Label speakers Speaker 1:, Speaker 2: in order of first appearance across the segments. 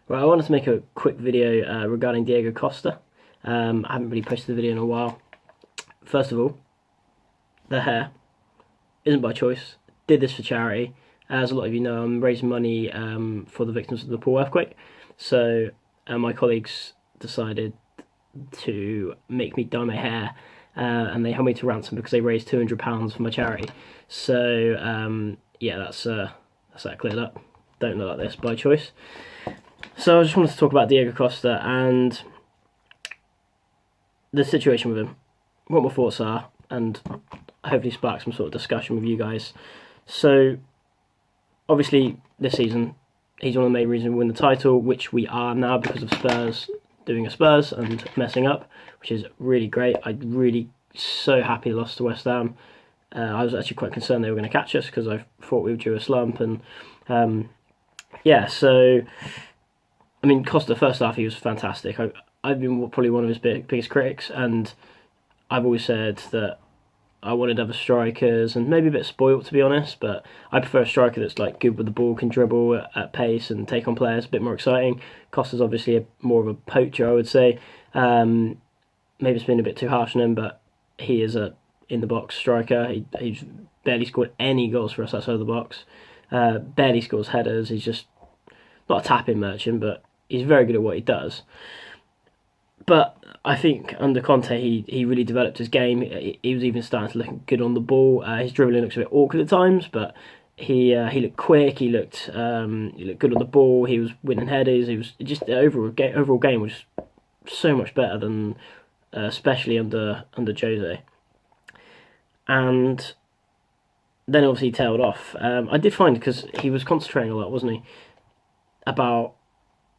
Speaker 1: Right, I wanted to make a quick video regarding Diego Costa. I haven't really posted the video in a while. First of all, the hair isn't by choice. Did this for charity. As a lot of you know, I'm raising money for the victims of the Nepal earthquake. So my colleagues decided to make me dye my hair, and they held me to ransom because they raised £200 for my charity. So yeah, that's that cleared up. Don't look like this by choice. So I just wanted to talk about Diego Costa and the situation with him, what my thoughts are, and hopefully spark some sort of discussion with you guys. So obviously this season he's one of the main reasons we win the title, which we are now because of Spurs doing a Spurs and messing up, which is really great. I'm really so happy they lost to West Ham. I was actually quite concerned they were going to catch us because I thought we were due a slump, and yeah, so I mean, Costa, first half, he was fantastic. I've been probably one of his biggest critics, and I've always said that I wanted other strikers, and maybe a bit spoilt, to be honest, but I prefer a striker that's like good with the ball, can dribble at pace and take on players, a bit more exciting. Costa's obviously more of a poacher, I would say. Maybe it's been a bit too harsh on him, but he is a in-the-box striker. He's barely scored any goals for us outside the box. Barely scores headers. He's just not a tapping merchant, but he's very good at what he does. But I think under Conte, he really developed his game. He was even starting to look good on the ball. His dribbling looks a bit awkward at times, but he looked quick. He looked good on the ball. He was winning headers. He was just the overall game was so much better than especially under Jose. And then obviously he tailed off. I did find, because he was concentrating a lot, wasn't he, about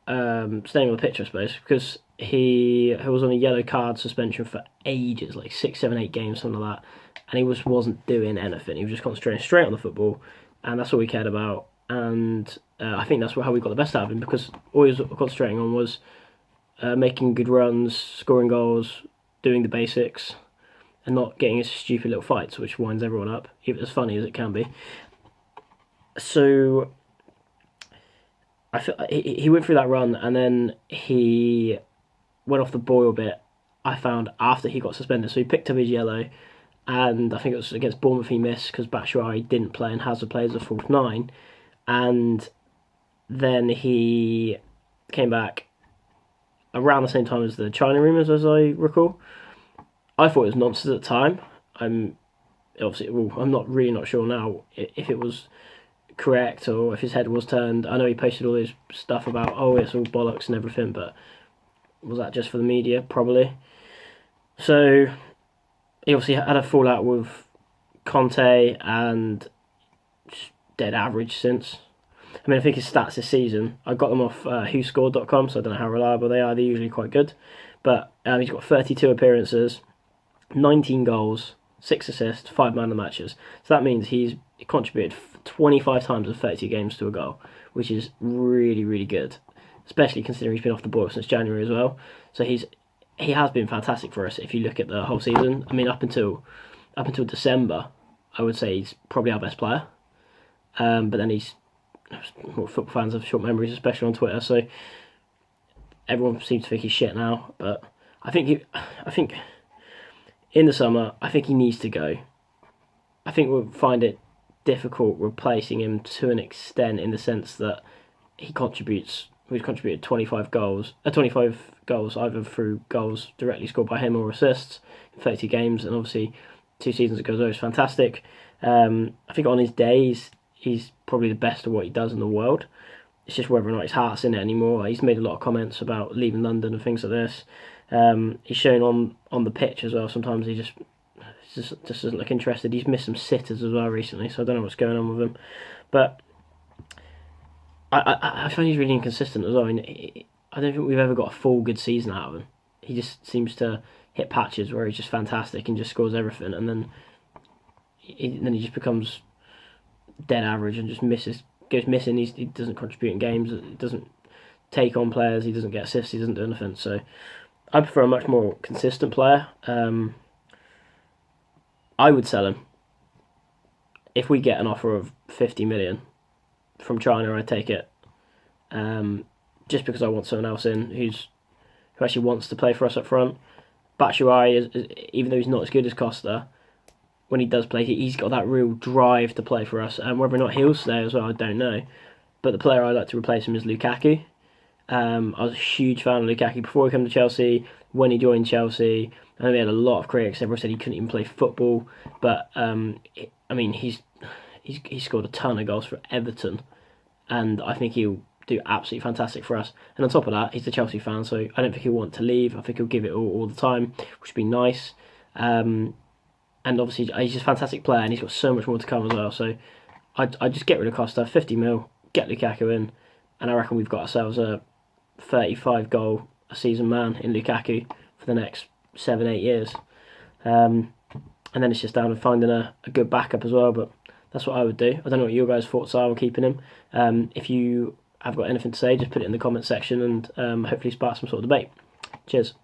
Speaker 1: staying on the pitch, I suppose, because he was on a yellow card suspension for ages, like 6, 7, 8 games, something like that, and he wasn't doing anything. He was just concentrating straight on the football, and that's all we cared about. And I think that's how we got the best out of him, because all he was concentrating on was making good runs, scoring goals, doing the basics, and not getting into stupid little fights, which winds everyone up, even as funny as it can be. So I feel he went through that run, and then he went off the boil a bit, I found, after he got suspended. So he picked up his yellow, and I think it was against Bournemouth he missed because Batshuayi didn't play and Hazard played as a false 9. And then he came back around the same time as the China rumours, as I recall. I thought it was nonsense at the time. I'm not sure now if it was correct or if his head was turned. I know he posted all this stuff about, oh, it's all bollocks and everything, but was that just for the media? Probably. So he obviously had a fallout with Conte and just dead average since. I mean, I think his stats this season, I got them off whoscored.com, so I don't know how reliable they are. They're usually quite good. But he's got 32 appearances, 19 goals, 6 assists, 5 man of the matches. So that means he contributed 25 times in 32 games to a goal, which is really, really good, especially considering he's been off the boil since January as well. So he has been fantastic for us if you look at the whole season. I mean, up until December, I would say he's probably our best player. But then football fans have short memories, especially on Twitter. So everyone seems to think he's shit now. But I think in the summer, I think he needs to go. I think we'll find it difficult replacing him to an extent, in the sense that we've contributed 25 goals either through goals directly scored by him or assists in 30 games, and obviously 2 seasons ago it was fantastic. I think on his days he's probably the best at what he does in the world. It's just whether or not his heart's in it anymore. He's made a lot of comments about leaving London and things like this. He's shown on the pitch as well. Sometimes he just doesn't look interested. He's missed some sitters as well recently, so I don't know what's going on with him. But I find he's really inconsistent as well. I mean, I don't think we've ever got a full good season out of him. He just seems to hit patches where he's just fantastic and just scores everything, and then he just becomes dead average and just goes missing. He doesn't contribute in games. He doesn't take on players. He doesn't get assists. He doesn't do anything. So I prefer a much more consistent player. I would sell him. If we get an offer of 50 million from China, I'd take it. just because I want someone else in who actually wants to play for us up front. Batshuayi, even though he's not as good as Costa, when he does play, he's got that real drive to play for us. And whether or not he'll stay as well, I don't know. But the player I'd like to replace him is Lukaku. I was a huge fan of Lukaku before he came to Chelsea. When he joined Chelsea, I know he had a lot of critics. Everyone said he couldn't even play football. But I mean, he's scored a ton of goals for Everton, and I think he'll do absolutely fantastic for us. And on top of that, he's a Chelsea fan, so I don't think he'll want to leave. I think he'll give it all the time, which would be nice. And obviously, he's just a fantastic player, and he's got so much more to come as well. So I'd just get rid of Costa, 50 mil, get Lukaku in, and I reckon we've got ourselves a 35 goal a season man in Lukaku for the next 7-8 years. And then it's just down to finding a good backup as well, but that's what I would do. I don't know what your guys' thoughts are on keeping him. If you have got anything to say, just put it in the comment section and hopefully spark some sort of debate. Cheers.